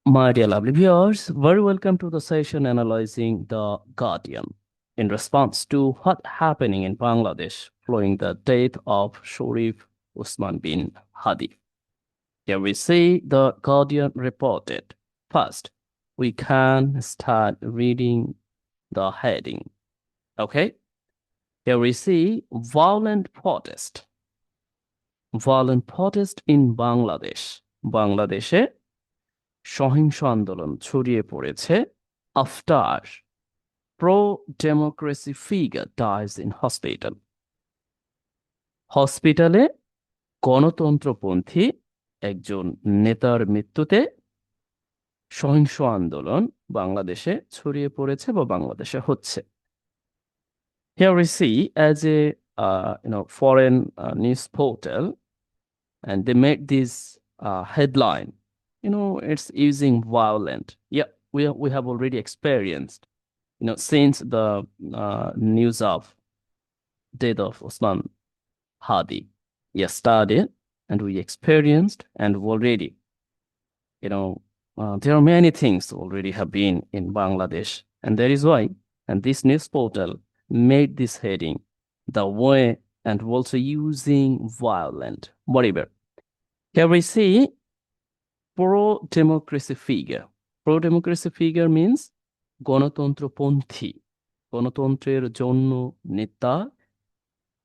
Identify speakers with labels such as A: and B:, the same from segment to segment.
A: My dear lovely viewers, very welcome to the session analyzing the Guardian in response to what happening in Bangladesh following the death of Sharif Usman bin Hadi. Here we see the Guardian reported. First, we can start reading the heading. Okay, here we see violent protest. Violent protest in Bangladesh. বাংলাদেশে সহিংস আন্দোলন ছড়িয়ে পড়েছে after pro-democracy figure dies in hospital. হসপিটালে গণতন্ত্রপন্থী একজন নেতার মৃত্যুতে সহিংস আন্দোলন বাংলাদেশে ছড়িয়ে পড়েছে বা বাংলাদেশে হচ্ছে. Here we see as a foreign news portal, and they made this headline. It's using violent. Yeah, we have already experienced. Since the news of death of Osman Hadi yesterday, and we experienced and already, there are many things already have been in Bangladesh, and that is why, and this news portal made this heading the way and also using violent, whatever. Here we see pro-democracy figure. Pro-democracy figure means গণতন্ত্রপন্থী, গণতন্ত্রের জন্য নেতা,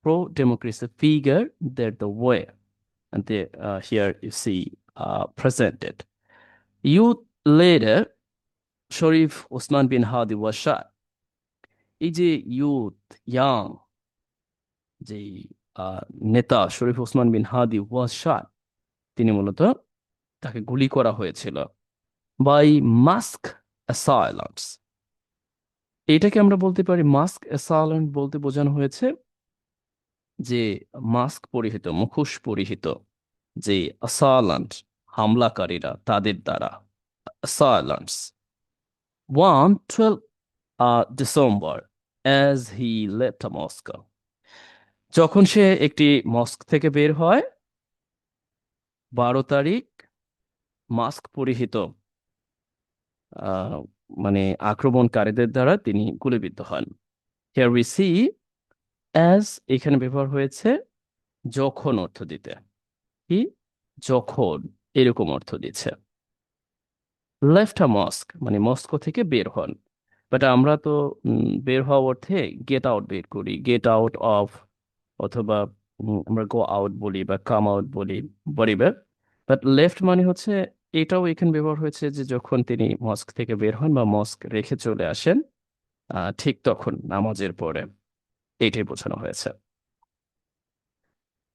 A: pro-democracy figure, they're the way, and they here you see presented. Youth leader Sharif Usman bin Hadi was shot. এই যে youth young যে নেতা শরীফ ওসমান বিন হাদি ওয়াজ shot, তিনি মূলত তাকে গুলি করা হয়েছিল বাই মাস্ক অ্যাসাইলান্টস. এটাকে আমরা বলতে পারি মাস্ক অ্যাসাইলেন্ট বলতে বোঝানো হয়েছে যে মাস্ক পরিহিত, মুখোশ পরিহিত যে অ্যাসাইলেন্ট হামলাকারীরা, তাদের দ্বারা অ্যাসাইলেন্টস. 12 December as he left Moscow. যখন সে একটি মস্ক থেকে বের হয় 12 তারিখ, মাস্ক পরিহিত মানে আক্রমণকারীদের দ্বারা তিনি গুলিবিদ্ধ হন. Here we see as এখানে ব্যবহার হয়েছে যখন অর্থ দিতে, কি যখন এরকম অর্থ দিচ্ছে. লেফট আ মস্ক মানে মস্কো থেকে বের হন, বাট আমরা তো বের হওয়া অর্থে গেট আউট বের করি, গেট আউট অফ, অথবা আমরা গো আউট বলি বা কাম আউট বলি, বরিবার. বাট লেফট মানে হচ্ছে, এটাও এখানে ব্যবহার হয়েছে যে যখন তিনি মস্ক থেকে বের হন বা মস্ক রেখে চলে আসেন, ঠিক তখন নামাজের পরে, এটাই বোঝানো হয়েছে.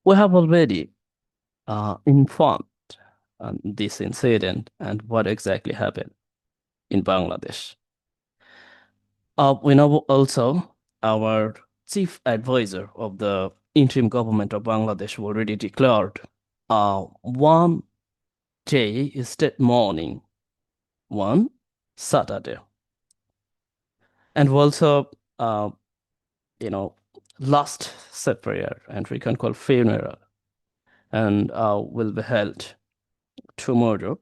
A: We have already informed this incident and what exactly happened in Bangladesh. We know also our chief advisor of the interim government of Bangladesh already declared one day state mourning, one Saturday, and also last prayer, and we can call funeral, and will be held tomorrow.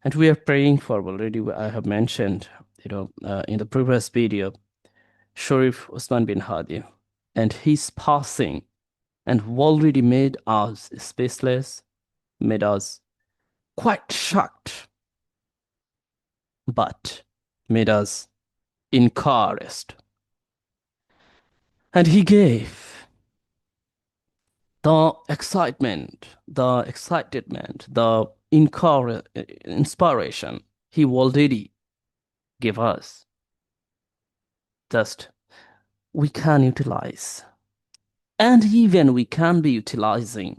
A: And we are praying for, already I have mentioned, in the previous video, Sharif Usman bin Hadi, and his passing, and already made us speechless, made us quite shocked, but made us encouraged. And he gave the excitement, the excitement, the inspiration he already gave us. Just we can utilize, and even we can be utilizing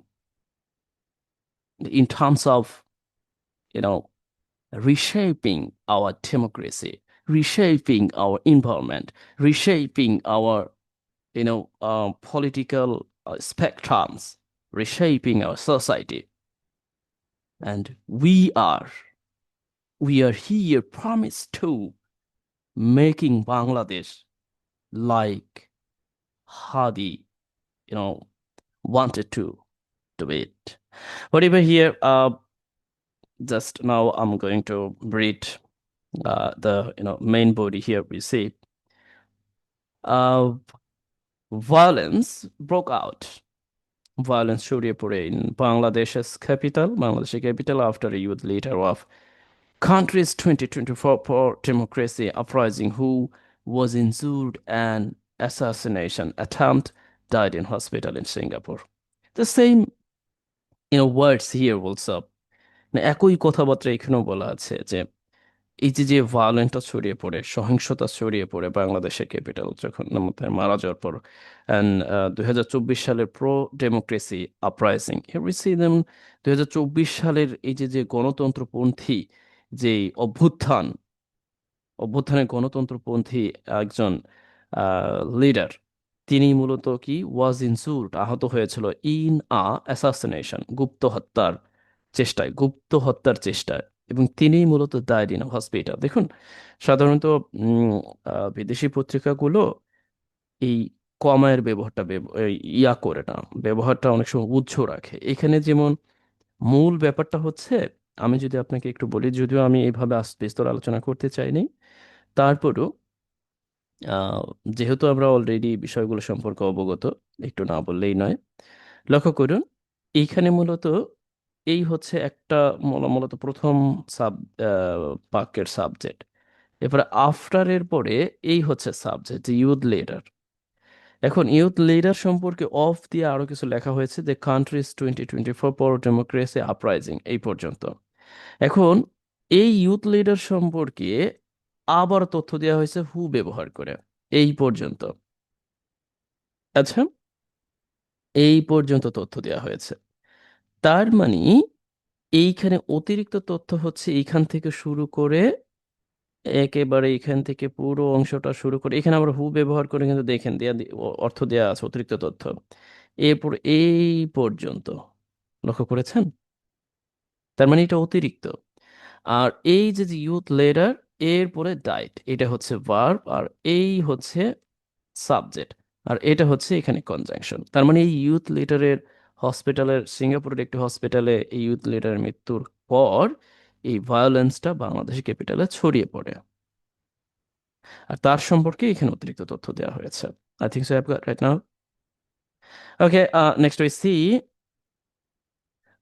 A: in terms of, reshaping our democracy, reshaping our environment, reshaping our, political spectrums, reshaping our society. And we are here promised to making Bangladesh like Hadi, wanted to do it. Whatever here, just now I'm going to read the main body here. We see uh, violence broke out. Violence ছড়িয়ে পড়ে in Bangladesh's capital after a youth leader of country's 2024 pro-democracy uprising who was injured and assassination attempt died in hospital in Singapore. The same words here also, মানে একই কথাবার্তা এখানেও বলা আছে যে এই যে যে ভায়োলেন্টটা ছড়িয়ে পড়ে, সহিংসতা ছড়িয়ে পড়ে বাংলাদেশের ক্যাপিটাল যখন আমাদের মারা যাওয়ার পর, অ্যান্ড 2024 সালের pro democracy uprising here we see them. 2024 সালের এই যে যে গণতন্ত্রপন্থী যে অভ্যুত্থান, অভ্যুত্থানের গণতন্ত্রপন্থী একজন লিডার, তিনি মূলত কি ওয়াজ ইনজুর্ড, আহত হয়েছিল ইন অ্যাসাসিনেশন, গুপ্ত হত্যার চেষ্টায়, এবং তিনি মূলত ডায়েড ইন হসপিটাল। দেখুন, সাধারণত বিদেশি পত্রিকাগুলো এই কমায়ের ব্যবহারটা করে না, ব্যবহারটা অনেক সময় উজ্জ্ব রাখে। এখানে যেমন মূল ব্যাপারটা হচ্ছে, আমি যদি আপনাকে একটু বলি, যদিও আমি এইভাবে বিস্তর আলোচনা করতে চাইনি, তারপরও আহ, যেহেতু আমরা অলরেডি বিষয়গুলো সম্পর্কে অবগত, একটু না বললেই নয়। লক্ষ্য করুন, এইখানে মূলত এই হচ্ছে একটা মূলত প্রথম সাব বাক্যের সাবজেক্ট। এরপরে আফটারের পরে এই হচ্ছে সাবজেক্ট, ইউথ লিডার। এখন ইউথ লিডার সম্পর্কে অফ দিয়ে আরো কিছু লেখা হয়েছে, the countries 2024 pro democracy uprising, এই পর্যন্ত। এখন এই ইউথ লিডার সম্পর্কে আবার তথ্য দেওয়া হয়েছে হু ব্যবহার করে, এই পর্যন্ত। আচ্ছা, এই পর্যন্ত তথ্য দেওয়া হয়েছে। তার মানে এইখানে অতিরিক্ত তথ্য হচ্ছে এইখান থেকে শুরু করে, একেবারে এখান থেকে পুরো অংশটা শুরু করে, এখানে আমরা হু ব্যবহার করে কিন্তু দেখেন অর্থ দেওয়া আছে, অতিরিক্ত তথ্য এরপর এই পর্যন্ত। লক্ষ্য করেছেন? তার মানে এটা অতিরিক্ত। আর এই যে ইউথ লিডার, এরপরে ডাইট, এটা হচ্ছে ভার্ব, আর এই হচ্ছে সাবজেক্ট, আর এটা হচ্ছে এখানে কনজাংশন। তার মানে এই ইউথ লিডারের সিঙ্গাপুরের একটি হসপিটালে এই ইউথ লিডারের মৃত্যুর পর এই ভায়োলেন্সটা বাংলাদেশ ক্যাপিটালে ছড়িয়ে পড়ে, আর তার সম্পর্কে এখানে অতিরিক্ত তথ্য দেওয়া হয়েছে। I think so I have got right now. Okay, next we see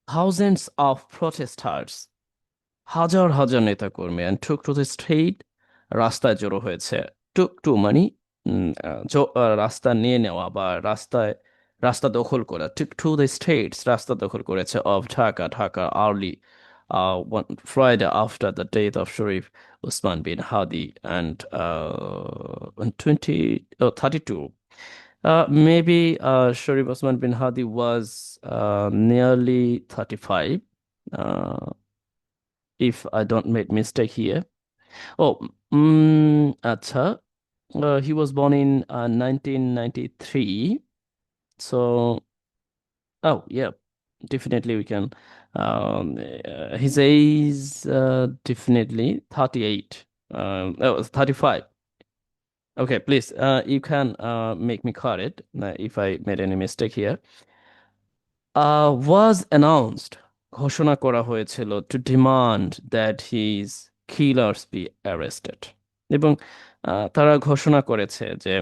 A: thousands of প্রটেস্টার্স, হাজার হাজার নেতাকর্মী and took to the street, রাস্তায় জড়ো হয়েছে। টুক টু মানে রাস্তা নিয়ে নেওয়া বা রাস্তা দখল করা। টুক টু দ্য স্ট্রিটস, রাস্তা দখল করেছে, of Dhaka, early Friday after the death of Sharif Usman bin Hadi and 32. Maybe Sharif Usman bin Hadi was nearly 35, uh, if I don't make mistake here. Oh, acha. He was born in 1993. So, oh, yeah, definitely we can. His age, definitely 38. Oh, 35. Okay, please, you can make me correct if I made any mistake here. Was announced, ঘোষণা করা হয়েছিল, to demand that his killers be arrested, এবং তারা ঘোষণা করেছে যে,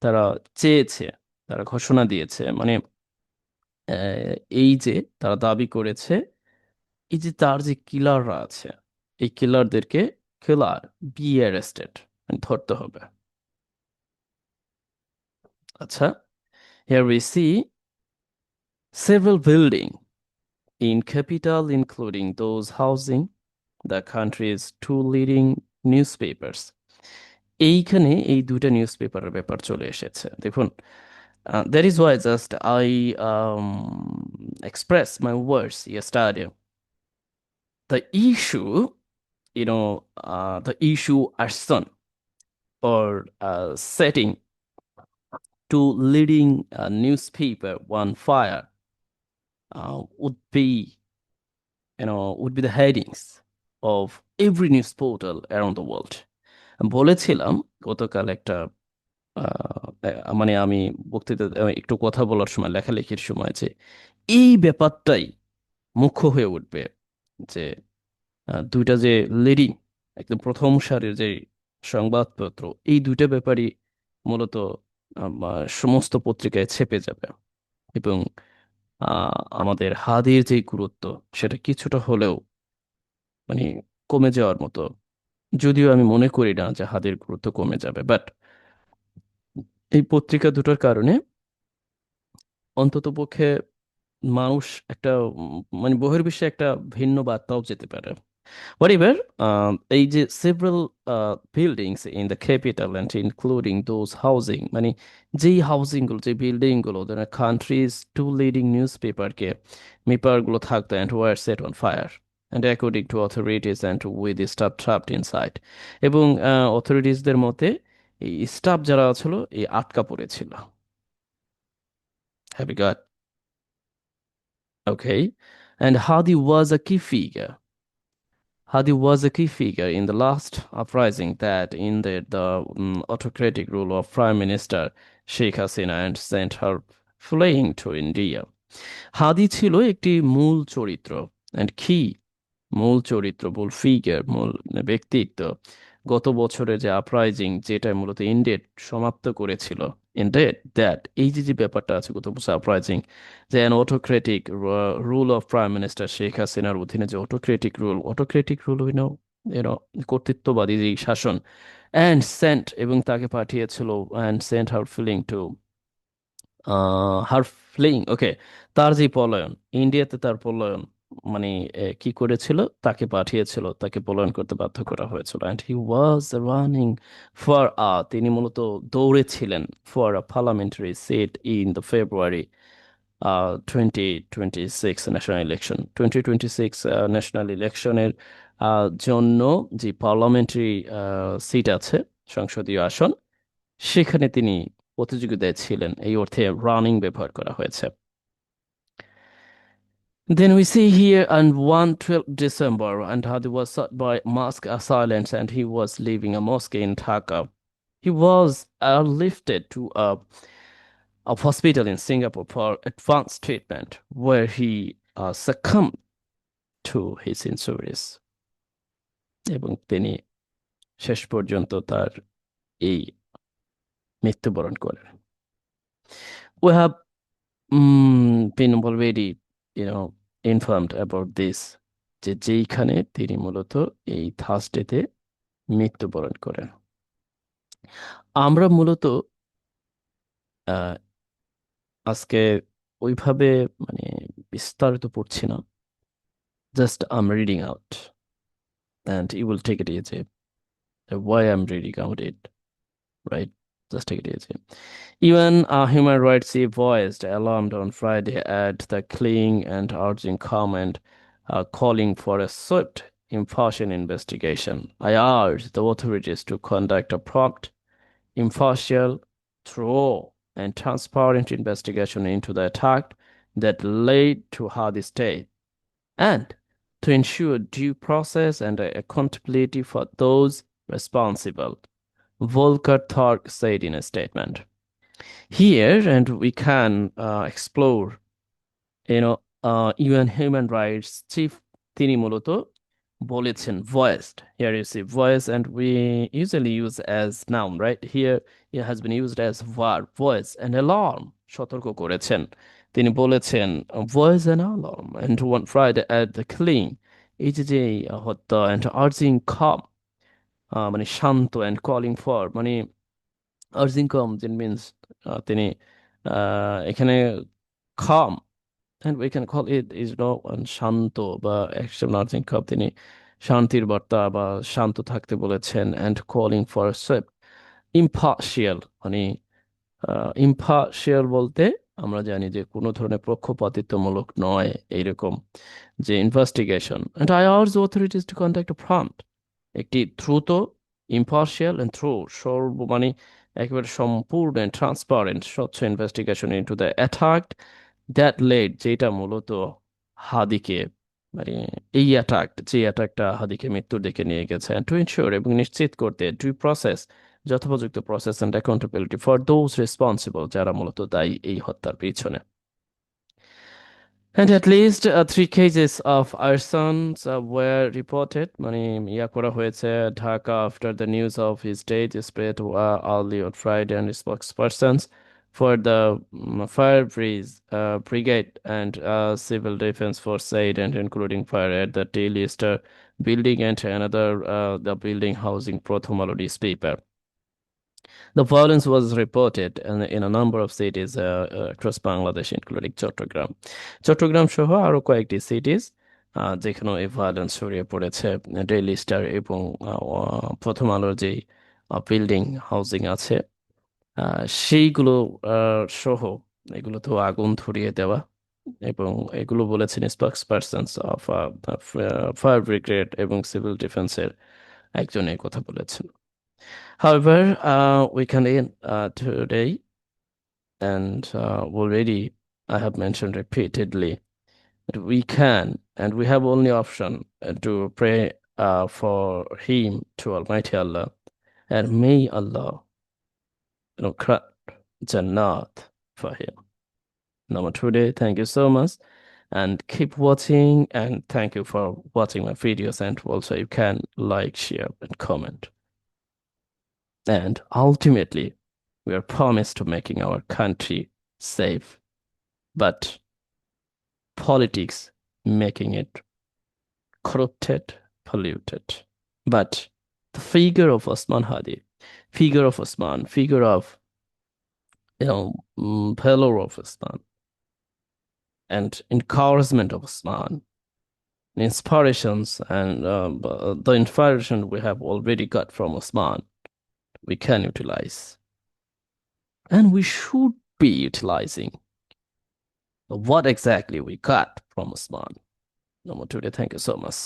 A: তারা চেয়েছে, তারা ঘোষণা দিয়েছে, মানে এই যে তারা দাবি করেছে, এই যে তার যে কিলাররা আছে, এই কিলার বি অ্যারেস্টেড, মানে ধরতে হবে। আচ্ছা, here we see several buildings in capital, including those housing the country's two leading newspapers. এইখানে এই দুইটা নিউজ পেপারের ব্যাপার চলে এসেছে। দেখুন, that is why just I express my words yesterday. The issue, the issue arson or setting two leading newspaper on fire would be the headings of every news portal around the world. বলেছিলাম গতকাল একটা মানে আমি বক্তৃতা একটু কথা বলার সময়, লেখালেখির সময়, যে এই ব্যাপারটাই মুখ্য হয়ে উঠবে, যে দুইটা যে লিডিং, একদম প্রথম সারির যে সংবাদপত্র, এই দুইটা ব্যাপারই মূলত সমস্ত পত্রিকায় ছেপে যাবে। এবং আমাদের হাদির যে গুরুত্ব, সেটা কিছুটা হলেও মানে কমে যাওয়ার মতো। যদিও আমি মনে করি না যে হাদির গুরুত্ব কমে যাবে, বাট এই পত্রিকা দুটোর কারণে অন্ততপক্ষে মানুষ একটা বহির্বিশ্বে একটা ভিন্ন বার্তাও যেতে পারে। Whatever, এই যে several buildings in the capital and including those housing, যেই হাউজিং গুলো, যে বিল্ডিং গুলো, কান্ট্রিজ টু লিডিং নিউজ পেপারকে পেপার গুলো থাকতো and were set on fire and according to authorities and with the staff trapped inside, এবং অথরিটিসদের মতে এই স্টাফ যারা ছিল এই আটকা পড়েছিল। Have you got? Okay. And Hadi was a key figure. Hadi was a key figure in the last uprising that ended the autocratic rule of Prime Minister Sheikh Hasina and sent her fleeing to India. হাদি ছিল একটি মূল চরিত্র and key, মূল চরিত্র, মূল figure, মূল ব্যক্তিত্ব গত বছরে যে আপরাইজিং, যেটা মূলত ইন্ডেড সমাপ্ত করেছিল। ইন্ডেড দ্যাট, এই যে যে ব্যাপারটা আছে গত বছর আপরাইজিং, যে an autocratic rule of prime minister Sheikh হাসিনার অধীনে যে অটোক্রেটিক রুল ইউনো কর্তৃত্ববাদী যে শাসন, অ্যান্ড সেন্ট, এবং তাকে পাঠিয়েছিল, and sent her feeling to her fleeing, okay, তার যে পলায়ন, ইন্ডিয়াতে তার পলায়ন, মানে কি করেছিল, তাকে পাঠিয়েছিল, তাকে পলায়ন করতে বাধ্য করা হয়েছিল। And he was running for তিনি মূলত দৌড়েছিলেন for a parliamentary seat in the February 2026 national election, 2026 national ইলেকশনের জন্য যে পার্লামেন্টারি সিট আছে, সংসদীয় আসন, সেখানে তিনি প্রতিযোগিতায় ছিলেন, এই অর্থে রানিং ব্যবহার করা হয়েছে। Then we see here on 1/12 December, and Hadi was sought by mosque assailants and he was leaving a mosque in Dhaka. He was airlifted to a hospital in Singapore for advanced treatment, where he succumbed to his injuries. এবং তিনি শেষ পর্যন্ত তার এই মৃত্যুবরণ করেন। We have been already, informed about this, যে যেইখানে তিনি মূলত এই থার্সডেতে মৃত্যুবরণ করেন। আমরা মূলত আহ, আজকে ওইভাবে মানে বিস্তারিত পড়ছি না, just um reading out and you will take it easy why I'm reading out it, right? Just take it easy. Even human rights voiced alarmed on Friday at the killing and urging comment, calling for a swift, impartial investigation. I urge the authorities to conduct a prompt, impartial, thorough, and transparent investigation into the attack that led to Hadi's death, and to ensure due process and accountability for those responsible, Volker Turk said in a statement. Here, and we can explore, UN human rights chief, তিনি মূলত বলেছেন, voiced, here you see voice, and we usually use as noun, right? Here it has been used as verb, voice, and alarm, সতর্ক করেছেন, তিনি বলেছেন voice and alarm, and one Friday at the killing, এই যে যে হত্যা, and urging calm, শান্ত, and calling for urging calm, that means তিনি এখানে calm, and we can call it is no শান্ত, বা অ্যাকশন আর্জিং কাম, তিনি শান্তির বার্তা বা শান্ত থাকতে বলেছেন, and calling for a swift, impartial, impartial বলতে আমরা জানি যে কোনো ধরনের পক্ষপাতিত্বমূলক নয়, এইরকম যে investigation, and I urge the authorities to conduct a prompt, একটি দ্রুত, ইম্পার্শিয়াল এন্ড থ্রু, একেবারে সম্পূর্ণ এন্ড ট্রান্সপারেন্ট, স্বচ্ছ investigation into the attack that lead, যেটা মূলত হাদিকে, মানে এই অ্যাটাক, যে অ্যাটাকটা হাদিকে মৃত্যুর দিকে নিয়ে গেছে, টু ইনশিওর, এবং নিশ্চিত করতে, ডিউ প্রসেস, যথোপযুক্ত process, and accountability for those responsible, যারা মূলত দায়ী এই হত্যার পিছনে। And at least three cases of arsons were reported. মানে ইয়া করা হয়েছে Dhaka after the news of his death spread early on Friday, and spokespersons for the brigade and civil defense force said, and including fire at the Daily Star building and another the building housing Prothom Alo newspaper. The violence was reported in a number of cities across Bangladesh, including Chattogram. Chittagong সহ আরো কয়েকটি সিটিজ যেখানে এই violence ছড়িয়ে পড়েছে। Daily star এবং প্রথম আলোর যেই বিল্ডিং হাউজিং আছে সেইগুলো সহ এগুলোতেও আগুন ধরিয়ে দেওয়া, এবং এগুলো বলেছেন স্পোকসপারসন অফ ফায়ার ব্রিগেড এবং সিভিল ডিফেন্সের একজন এই কথা বলেছেন। However, we can end today, and already I have mentioned repeatedly that we can and we have only option to pray for him to Almighty Allah, and may Allah, grant Jannat for him. Number today, thank you so much, and keep watching, and thank you for watching my videos, and also you can like, share, and comment. And ultimately, we are promised to making our country safe, but politics making it corrupted, polluted. But the figure of Osman Hadi, figure of Osman, figure of fellow of Osman, and encouragement of Osman, inspirations, and the inspiration we have already got from Osman, we can utilize, and we should be utilizing what exactly we got from Osman. No more today. Thank you so much.